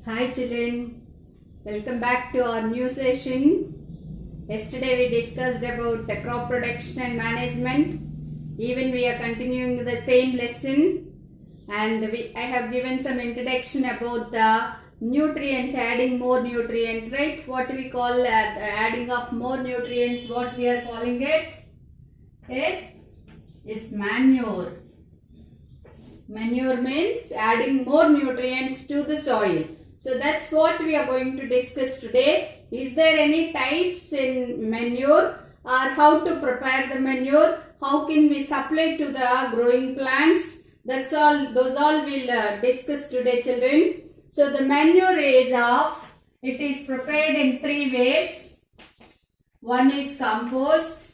Hi children, welcome back to our new session. Yesterday we discussed about the crop production and management. Even we are continuing the same lesson, and I have given some introduction about the nutrient, adding more nutrient, right? What we call adding of more nutrients, what we are calling it? It is manure. Manure means adding more nutrients to the soil. So that's what we are going to discuss today. Is there any types in manure, or how to prepare the manure? How can we supply to the growing plants? That's all. Those all we'll discuss today, children. So the manure it is prepared in three ways. One is compost,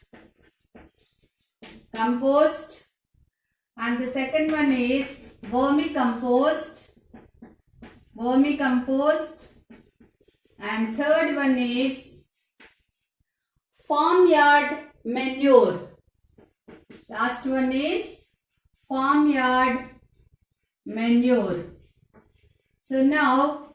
and the second one is vermicompost, and third one is farmyard manure. Last one is farmyard manure. So now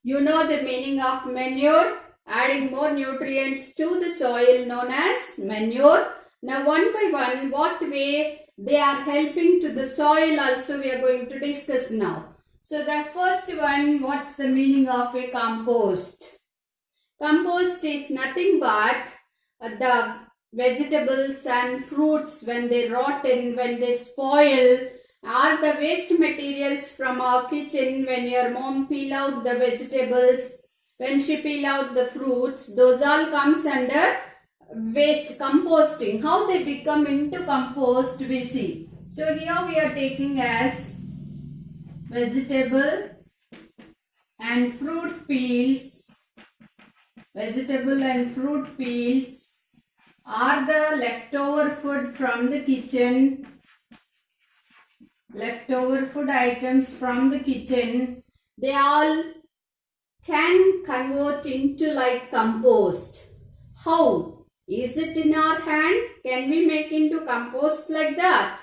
you know the meaning of manure, adding more nutrients to the soil known as manure. Now one by one, what way they are helping to the soil also we are going to discuss now. So the first one, what's the meaning of a compost? Compost is nothing but the vegetables and fruits when they rotten, when they spoil, are the waste materials from our kitchen. When your mom peel out the vegetables, when she peel out the fruits, those all comes under waste composting. How they become into compost we see. So here we are taking as vegetable and fruit peels. Vegetable and fruit peels are the leftover food from the kitchen. Leftover food items from the kitchen. They all can convert into like compost. How? Is it in our hand? Can we make into compost like that?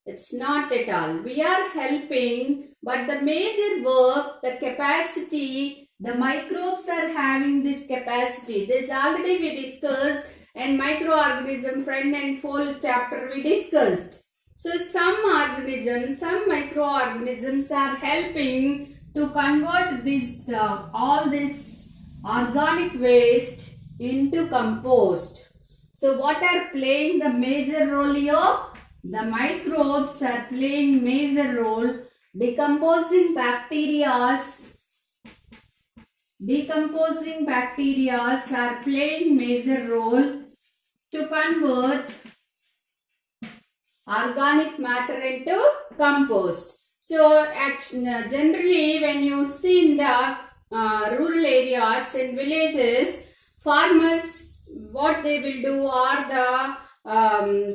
It's not at all. We are helping, but the major work, the capacity, the microbes are having this capacity. This already we discussed in microorganism front and fold chapter we discussed. So some organisms, some microorganisms are helping to convert this all this organic waste into compost. So what are playing the major role here? The microbes are playing major role. Decomposing bacteria are playing major role to convert organic matter into compost. So generally when you see in the rural areas and villages, farmers, what they will do are the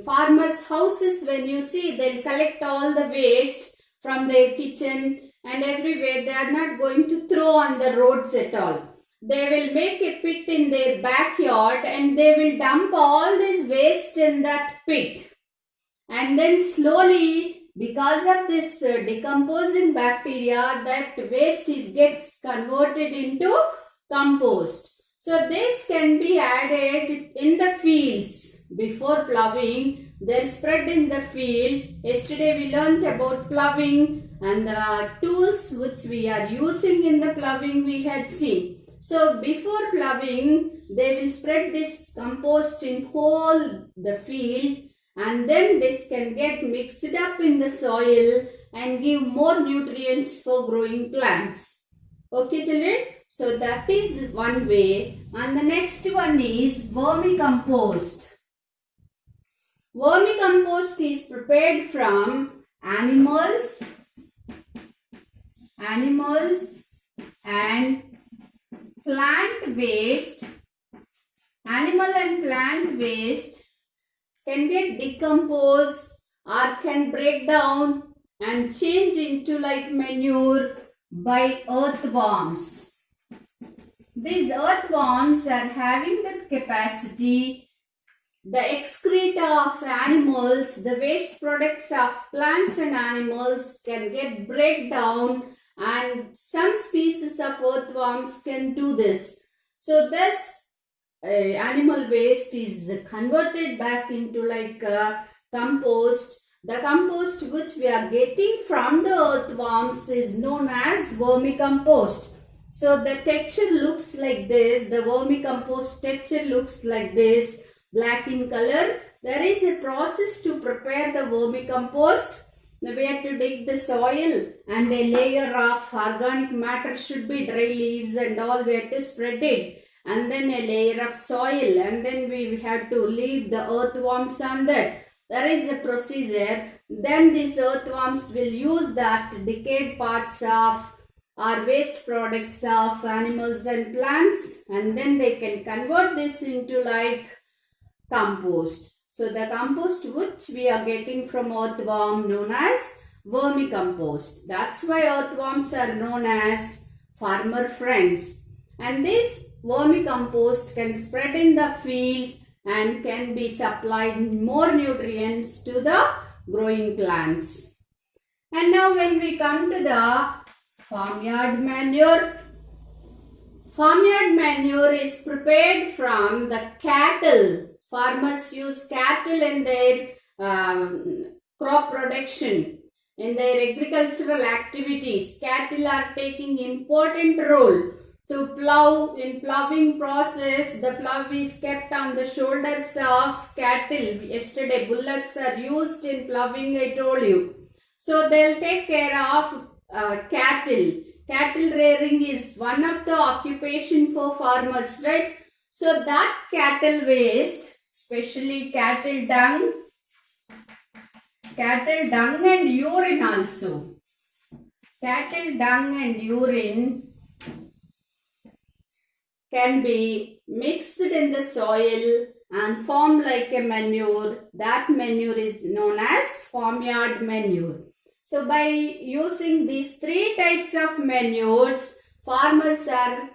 farmers' houses, when you see, they'll collect all the waste from their kitchen and everywhere. They are not going to throw on the roads at all. They will make a pit in their backyard and they will dump all this waste in that pit. And then slowly, because of this decomposing bacteria, that waste gets converted into compost. So this can be added in the fields before plowing. They'll spread in the field. Yesterday we learnt about plowing and the tools which we are using in the plowing we had seen. So before plowing, they will spread this compost in whole the field, and then this can get mixed up in the soil and give more nutrients for growing plants. Okay children? So that is one way, and the next one is vermicompost. Vermicompost is prepared from animals and plant waste. Animal and plant waste can get decomposed or can break down and change into like manure by earthworms. These earthworms are having that capacity. The excreta of animals, the waste products of plants and animals can get break down and some species of earthworms can do this. So this animal waste is converted back into like compost. The compost which we are getting from the earthworms is known as vermicompost. So the texture looks like this. The vermicompost texture looks like this, black in color. There is a process to prepare the vermicompost. We have to dig the soil and a layer of organic matter should be dry leaves and all. We have to spread it, and then a layer of soil, and then we have to leave the earthworms on that. There is a procedure. Then these earthworms will use that decayed parts of or waste products of animals and plants, and then they can convert this into like compost. So the compost which we are getting from earthworm known as vermicompost. That's why earthworms are known as farmer friends. And this vermicompost can spread in the field and can be supplied more nutrients to the growing plants. And now when we come to the farmyard manure. Farmyard manure is prepared from the cattle. Farmers use cattle in their crop production, in their agricultural activities. Cattle are taking important role to plow. In plowing process, the plow is kept on the shoulders of cattle. Yesterday, bullocks are used in plowing, I told you. So they'll take care of cattle. Cattle rearing is one of the occupation for farmers, right? So that cattle waste, especially cattle dung and urine also. Cattle dung and urine can be mixed in the soil and form like a manure. That manure is known as farmyard manure. So by using these three types of manures, farmers are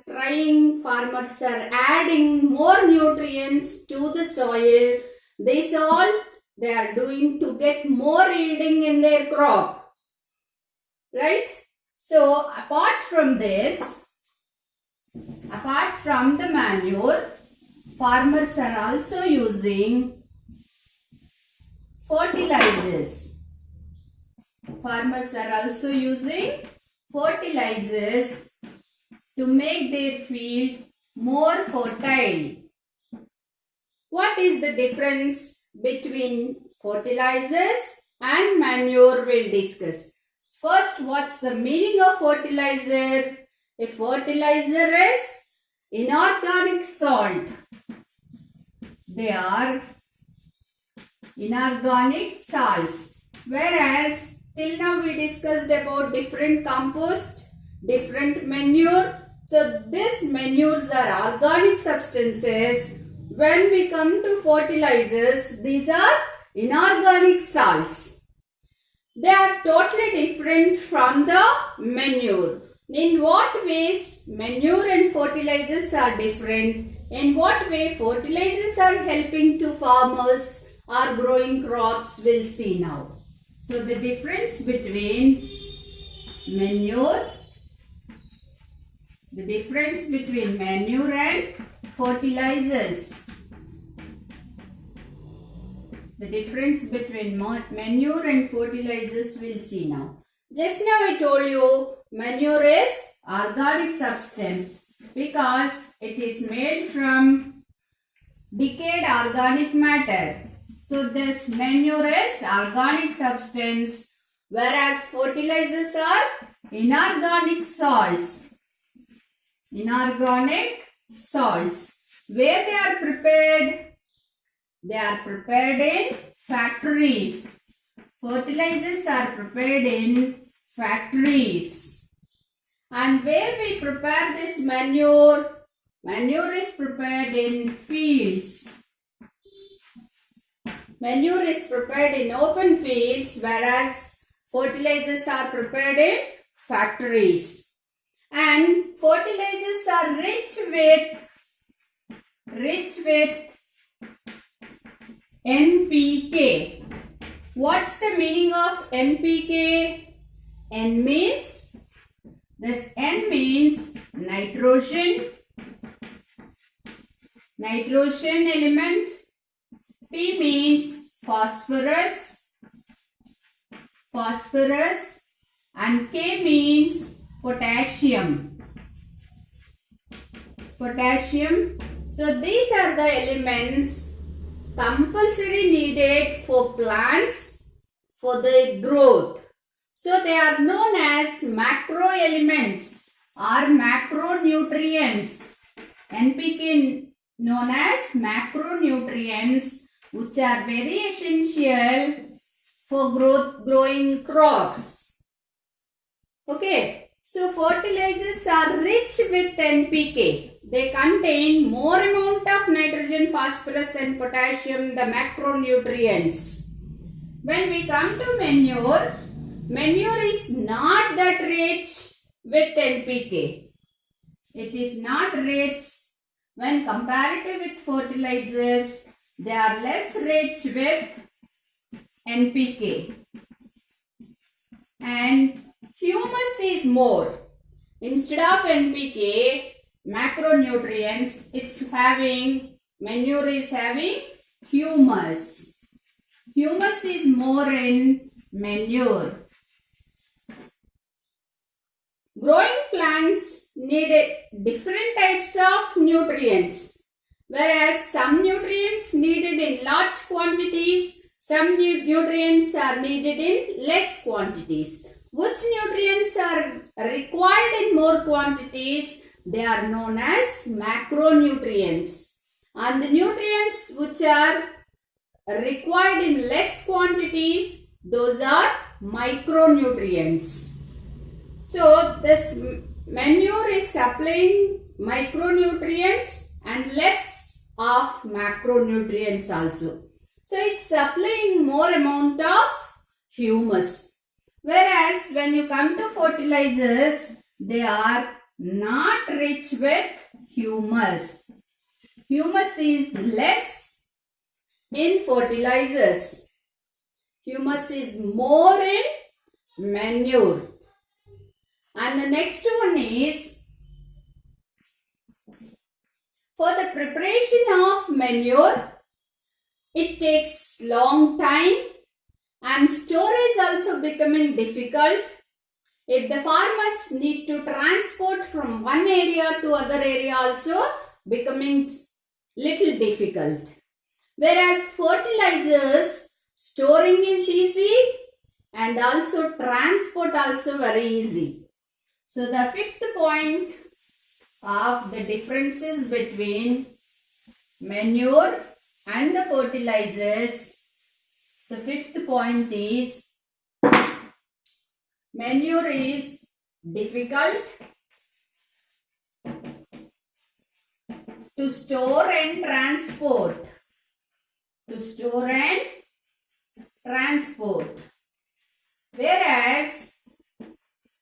adding more nutrients to the soil. This all they are doing to get more yielding in their crop. Right? So apart from this, apart from the manure, farmers are also using fertilizers. Farmers are also using fertilizers to make their field more fertile. What is the difference between fertilizers and manure? We'll discuss. First, what's the meaning of fertilizer? A fertilizer is inorganic salt. They are inorganic salts. Whereas till now we discussed about different compost, different manure. So these manures are organic substances. When we come to fertilizers, these are inorganic salts. They are totally different from the manure. In what ways manure and fertilizers are different? In what way fertilizers are helping to farmers or growing crops? We'll see now. So the difference between manure and fertilizers. The difference between manure and fertilizers we'll see now. Just now I told you manure is organic substance because it is made from decayed organic matter. So this manure is organic substance, whereas fertilizers are inorganic salts. Inorganic salts. Where they are prepared? They are prepared in factories. Fertilizers are prepared in factories. And where we prepare this manure? Manure is prepared in fields. Manure is prepared in open fields, whereas fertilizers are prepared in factories. And fertilizers are rich with NPK. What's the meaning of NPK? N means This N means nitrogen element. P means phosphorus, and K means potassium. So these are the elements compulsory needed for plants for their growth. So they are known as macro elements or macronutrients. NPK known as macronutrients, which are very essential for growing crops. Okay, so fertilizers are rich with NPK. They contain more amount of nitrogen, phosphorus and potassium, the macronutrients. When we come to manure is not that rich with NPK. It is not rich when comparative with fertilizers. They are less rich with NPK. And humus is more. Instead of NPK, macronutrients, manure is having humus. Humus is more in manure. Growing plants need different types of nutrients. Whereas some nutrients needed in large quantities, some nutrients are needed in less quantities. Which nutrients are required in more quantities? They are known as macronutrients. And the nutrients which are required in less quantities, those are micronutrients. So this manure is supplying micronutrients and less of macronutrients also. So it's supplying more amount of humus. Whereas when you come to fertilizers, they are not rich with humus. Humus is less in fertilizers. Humus is more in manure. And the next one is, for the preparation of manure, it takes long time and storage also becoming difficult. If the farmers need to transport from one area to other area also becoming little difficult. Whereas fertilizers, storing is easy and also transport also very easy. So the fifth point of the differences between manure and the fertilizers, the fifth point is manure is difficult to store and transport. Whereas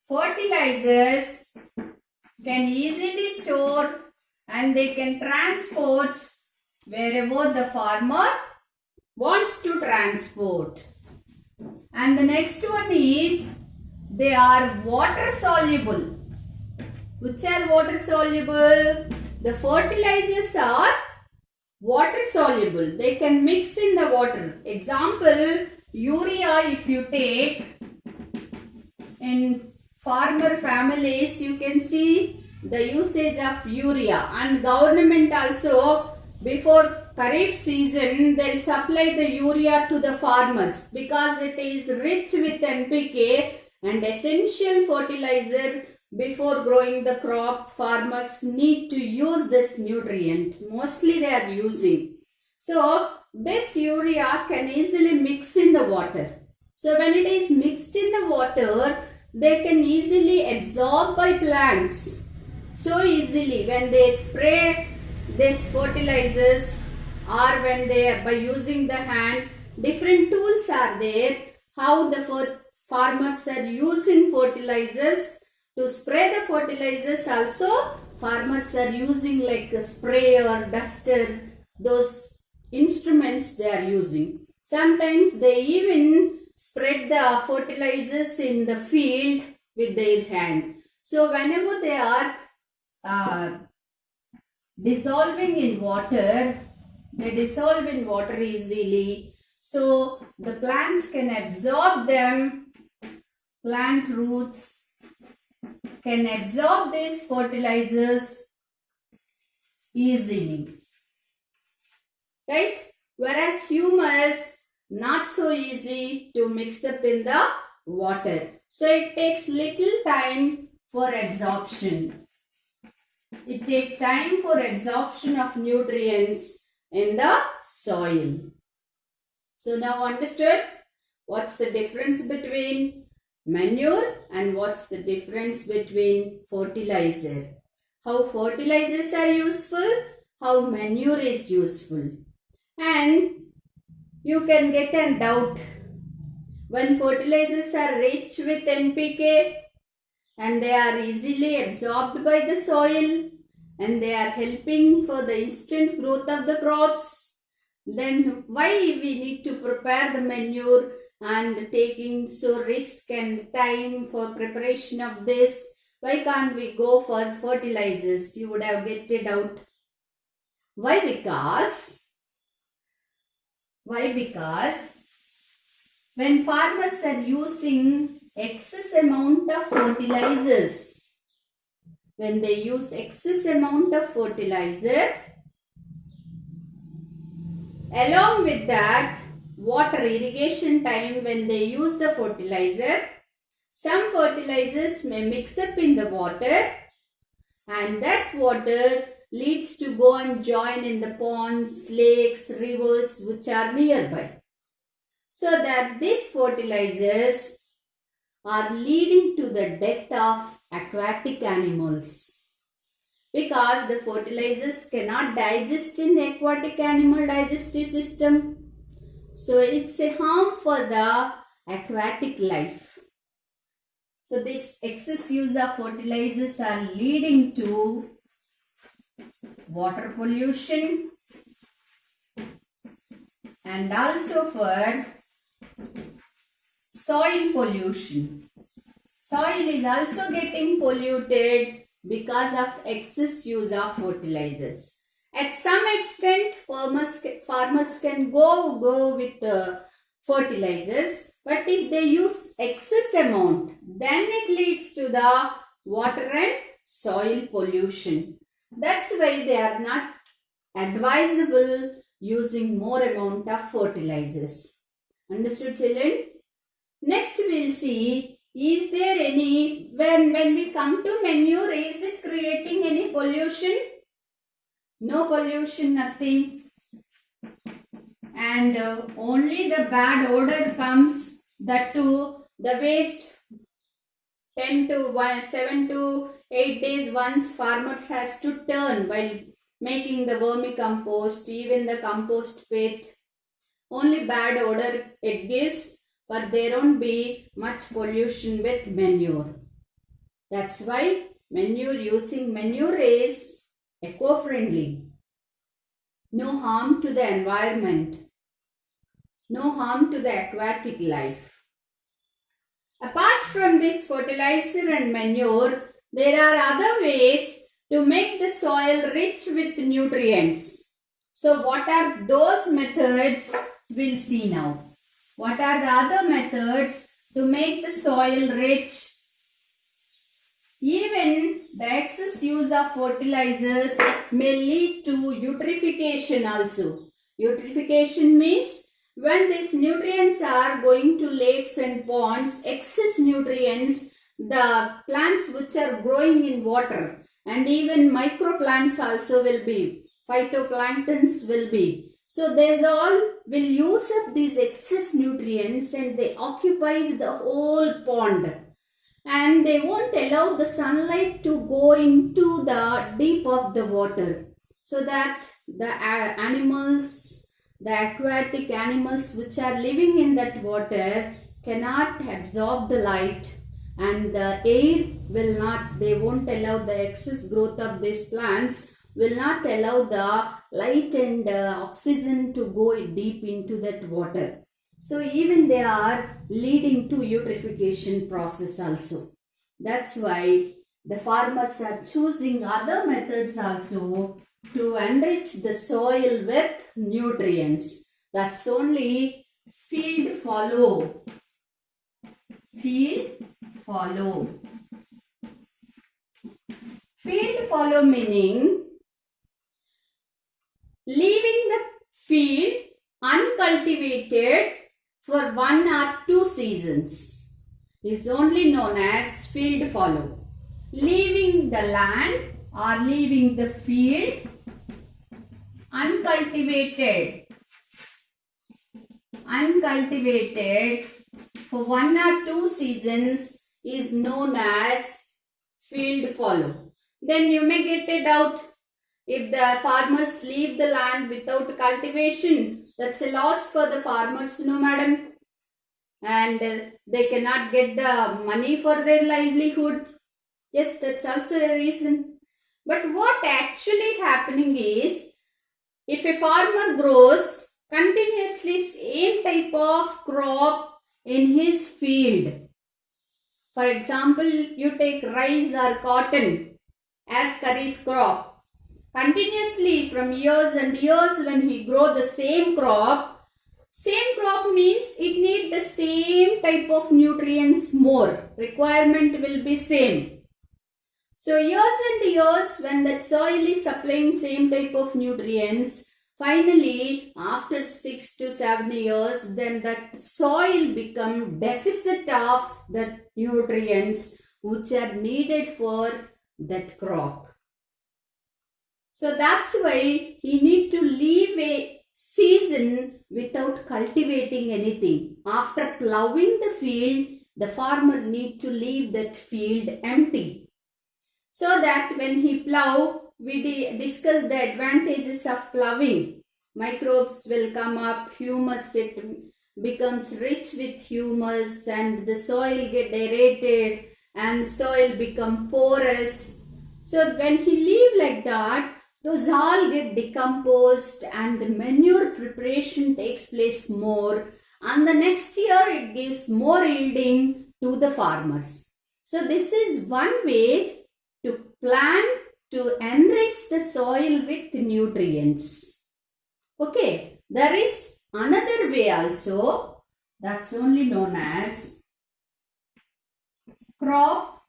fertilizers can easily store and they can transport wherever the farmer wants to transport. And the next one is, they are water soluble. Which are water soluble? The fertilizers are water soluble. They can mix in the water. Example, urea, if you take in farmer families, you can see the usage of urea, and government also before Kharif season they'll supply the urea to the farmers because it is rich with NPK and essential fertilizer. Before growing the crop, farmers need to use this nutrient. Mostly they are using. So this urea can easily mix in the water. So when it is mixed in the water, they can easily absorb by plants. So easily when they spray this fertilizers or when they are by using the hand, different tools are there. How the farmers are using fertilizers. To spray the fertilizers also, farmers are using like a sprayer, duster, those instruments they are using. Sometimes they even spread the fertilizers in the field with their hand. So whenever they are dissolving in water, they dissolve in water easily. So the plants can absorb them. Plant roots can absorb these fertilizers easily. Right? Whereas humus, not so easy to mix up in the water. So it takes little time for absorption. It takes time for absorption of nutrients in the soil. So now understood what's the difference between manure and what's the difference between fertilizer. How fertilizers are useful, how manure is useful. And you can get a doubt when fertilizers are rich with NPK and they are easily absorbed by the soil and they are helping for the instant growth of the crops, then why we need to prepare the manure and taking so risk and time for preparation of this? Why can't we go for fertilizers? You would have get a doubt. Why? Because when farmers are using excess amount of fertilizers, when they use excess amount of fertilizer, along with that water irrigation time, when they use the fertilizer, some fertilizers may mix up in the water and that water leads to go and join in the ponds, lakes, rivers which are nearby. So that these fertilizers are leading to the death of aquatic animals. Because the fertilizers cannot digest in aquatic animal digestive system. So it's a harm for the aquatic life. So this excess use of fertilizers are leading to water pollution and also for soil pollution. Soil is also getting polluted because of excess use of fertilizers. At some extent, farmers can go with fertilizers, but if they use excess amount, then it leads to the water and soil pollution. That's why they are not advisable using more amount of fertilizers. Understood, children? Next we will see, is there any, when we come to manure, is it creating any pollution? No pollution, nothing. And only the bad odor comes, that too, the waste 7 to 8 days once farmers has to turn while making the vermicompost, even the compost pit. Only bad odor it gives, but there won't be much pollution with manure. That's why using manure is eco-friendly. No harm to the environment. No harm to the aquatic life. Apart from this fertilizer and manure, there are other ways to make the soil rich with nutrients. So what are those methods? We'll see now. What are the other methods to make the soil rich? Even the excess use of fertilizers may lead to eutrophication also. Eutrophication means when these nutrients are going to lakes and ponds, excess nutrients, the plants which are growing in water and even microplants also will be, phytoplanktons will be. So these all will use up these excess nutrients and they occupy the whole pond. And they won't allow the sunlight to go into the deep of the water. So that the animals, the aquatic animals which are living in that water cannot absorb the light, and the air will not, they won't allow the excess growth of these plants, will not allow the light and oxygen to go deep into that water. So even they are leading to eutrophication process also. That's why the farmers are choosing other methods also to enrich the soil with nutrients. That's only field follow. Field follow. Field follow meaning leaving the field uncultivated for 1 or 2 seasons is only known as field follow. Leaving the land or leaving the field uncultivated for 1 or 2 seasons is known as field follow. Then you may get a doubt, if the farmers leave the land without cultivation, that's a loss for the farmers, no madam, and they cannot get the money for their livelihood. Yes, that's also a reason. But what actually happening is, if a farmer grows continuously same type of crop in his field, for example, you take rice or cotton as kharif crop, continuously from years and years when he grow the same crop means it need the same type of nutrients more, requirement will be same. So years and years when that soil is supplying same type of nutrients, finally after 6 to 7 years, then that soil become deficit of the nutrients which are needed for that crop. So that's why he need to leave a season without cultivating anything. After plowing the field, the farmer need to leave that field empty. So that when he plow, we discuss the advantages of plowing. Microbes will come up, humus, it becomes rich with humus and the soil get aerated and soil become porous. So when he leave like that, those all get decomposed and the manure preparation takes place more, and the next year it gives more yielding to the farmers. So this is one way to plan to enrich the soil with nutrients. Okay, there is another way also, that's only known as crop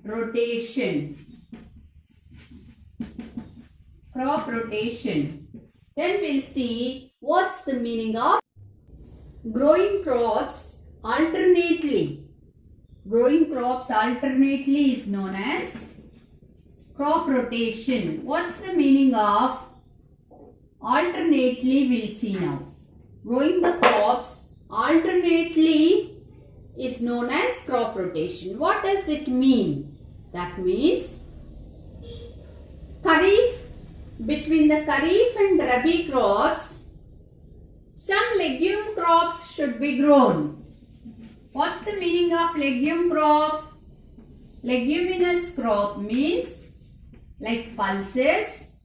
rotation. Crop rotation. Then we'll see what's the meaning of growing crops alternately. Growing crops alternately is known as crop rotation. What's the meaning of alternately? We'll see now. Growing the crops alternately is known as crop rotation. What does it mean? That means between the Kharif and Rabi crops, some legume crops should be grown. What's the meaning of legume crop? Leguminous crop means like pulses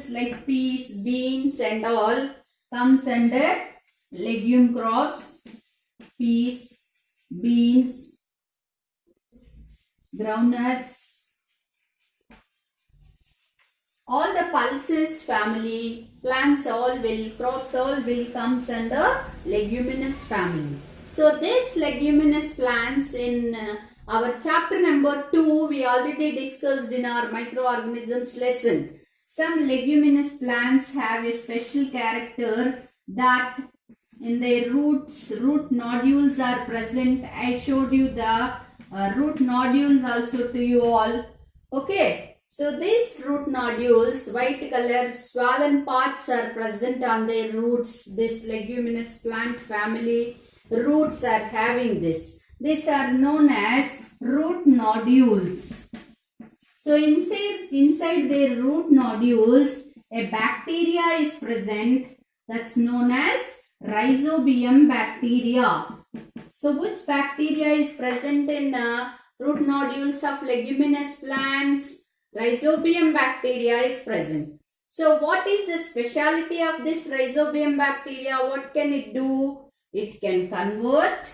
like peas, beans and all comes under legume crops. Peas, beans, groundnuts, all the pulses family, crops all will comes under leguminous family. So this leguminous plants in our chapter number 2 we already discussed in our microorganisms lesson. Some leguminous plants have a special character that in their roots, root nodules are present. I showed you the root nodules also to you all. Okay. So these root nodules, white color swollen parts are present on their roots. This leguminous plant family roots are having this. These are known as root nodules. So inside their root nodules, a bacteria is present that's known as rhizobium bacteria. So which bacteria is present in root nodules of leguminous plants? Rhizobium bacteria is present. So what is the speciality of this rhizobium bacteria? What can it do? It can convert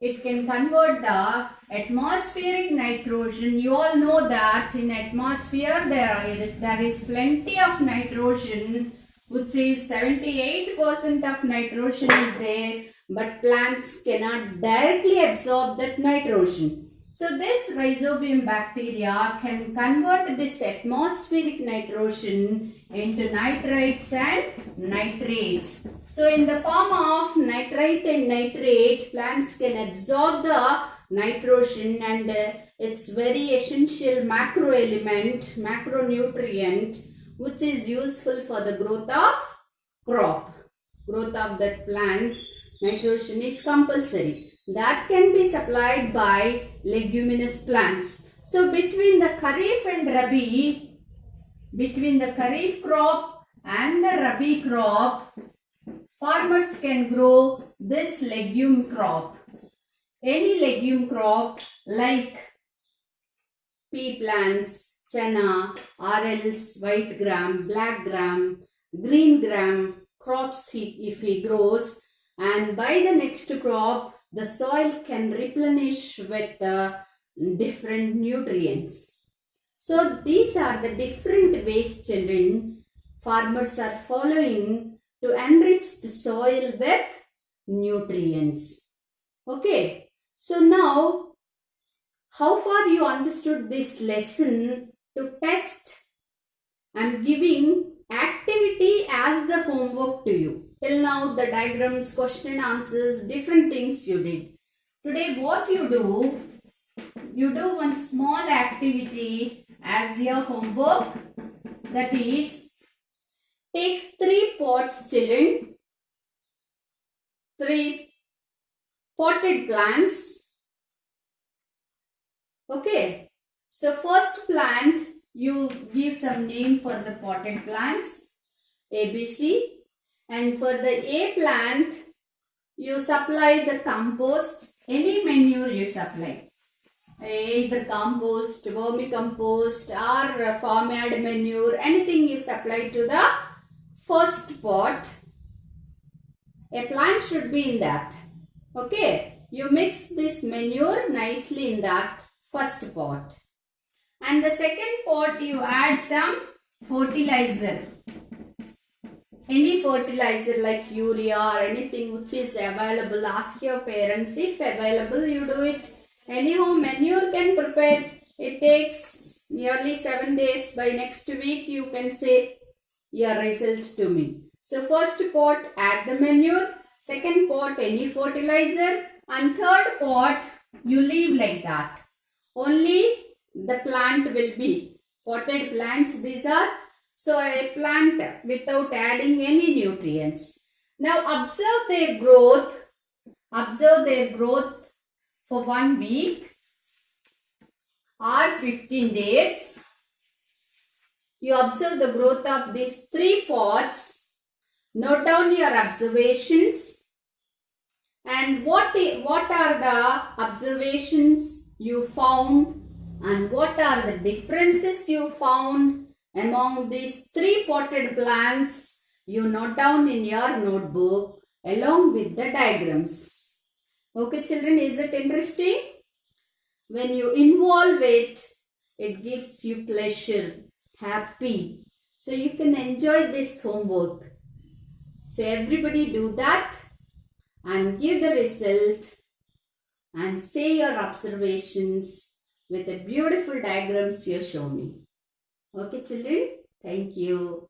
it can convert the atmospheric nitrogen. You all know that in atmosphere there is plenty of nitrogen, which is 78% of nitrogen is there, but plants cannot directly absorb that nitrogen. So this rhizobium bacteria can convert this atmospheric nitrogen into nitrites and nitrates. So in the form of nitrite and nitrate, plants can absorb the nitrogen, and it's very essential macro element, macronutrient, which is useful for the growth of crop. Growth of that plants, nitrogen is compulsory. That can be supplied by leguminous plants. So between the Kharif and Rabi, between the Kharif crop and the Rabi crop, farmers can grow this legume crop. Any legume crop like pea plants, chana, or else white gram, black gram, green gram crops if he grows, and by the next crop the soil can replenish with different nutrients. So these are the different ways, children, farmers are following to enrich the soil with nutrients. Okay, so now how far you understood this lesson? To test, I am giving activity as the homework to you. Till now the diagrams, question and answers, different things you did. Today what you do one small activity as your homework, that is, take 3 pots, children, 3 potted plants. Okay, so first plant, you give some name for the potted plants, ABC. And for the A plant, you supply the compost, any manure you supply. Either compost, vermicompost or farmyard manure, anything you supply to the first pot. A plant should be in that. Okay, you mix this manure nicely in that first pot. And the second pot you add some fertilizer. Any fertilizer like urea or anything which is available. Ask your parents if available, you do it. Anyhow, manure can prepare. It takes nearly 7 days. By next week you can say your result to me. So first pot add the manure, second pot any fertilizer, and third pot you leave like that. Only the plant will be potted plants. These are, so a plant without adding any nutrients. Now observe their growth. Observe their growth for 1 week or 15 days. You observe the growth of these 3 pots. Note down your observations. And what are the observations you found, and what are the differences you found among these 3 potted plants? You note down in your notebook along with the diagrams. Okay children, is it interesting? When you involve it, it gives you pleasure, happy. So you can enjoy this homework. So everybody do that and give the result and say your observations with the beautiful diagrams you show me. Okay children, thank you.